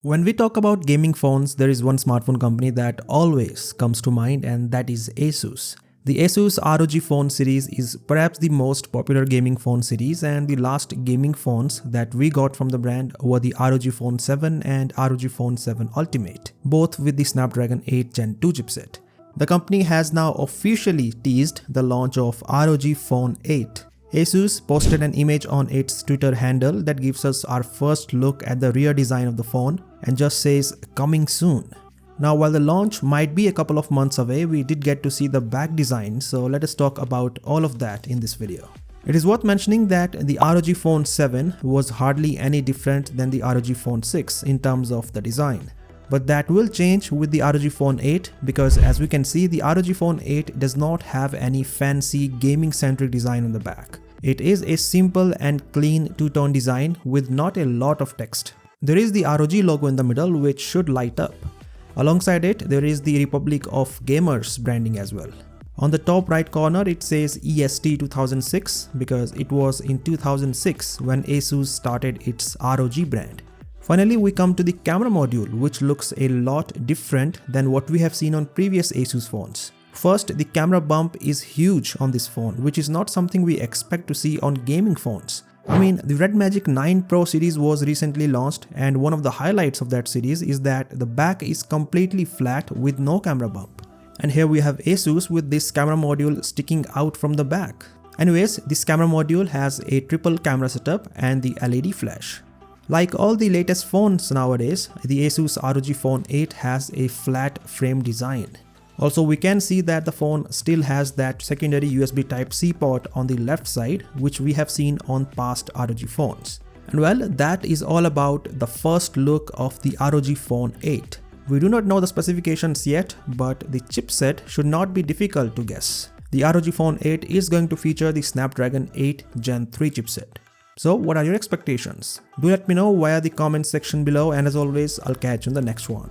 When we talk about gaming phones, there is one smartphone company that always comes to mind, and that is Asus. The Asus ROG Phone series is perhaps the most popular gaming phone series, and the last gaming phones that we got from the brand were the ROG Phone 7 and ROG Phone 7 Ultimate, both with the Snapdragon 8 Gen 2 chipset. The company has now officially teased the launch of ROG Phone 8. Asus posted an image on its Twitter handle that gives us our first look at the rear design of the phone and just says coming soon. Now, while the launch might be a couple of months away, we did get to see the back design, so let us talk about all of that in this video. It is worth mentioning that the ROG Phone 7 was hardly any different than the ROG Phone 6 in terms of the design. But that will change with the ROG Phone 8 because, as we can see, the ROG Phone 8 does not have any fancy gaming-centric design on the back. It is a simple and clean two-tone design with not a lot of text. There is the ROG logo in the middle, which should light up. Alongside it, there is the Republic of Gamers branding as well. On the top right corner, it says EST 2006 because it was in 2006 when Asus started its ROG brand. Finally, we come to the camera module, which looks a lot different than what we have seen on previous Asus phones. First, the camera bump is huge on this phone, which is not something we expect to see on gaming phones. I mean, the Red Magic 9 Pro series was recently launched, and one of the highlights of that series is that the back is completely flat with no camera bump. And here we have Asus with this camera module sticking out from the back. Anyways, this camera module has a triple camera setup and the LED flash. Like all the latest phones nowadays, the Asus ROG Phone 8 has a flat frame design. Also, we can see that the phone still has that secondary USB Type-C port on the left side, which we have seen on past ROG phones. And well, that is all about the first look of the ROG Phone 8. We do not know the specifications yet, but the chipset should not be difficult to guess. The ROG Phone 8 is going to feature the Snapdragon 8 Gen 3 chipset. So what are your expectations? Do let me know via the comment section below, and as always, I'll catch you in the next one.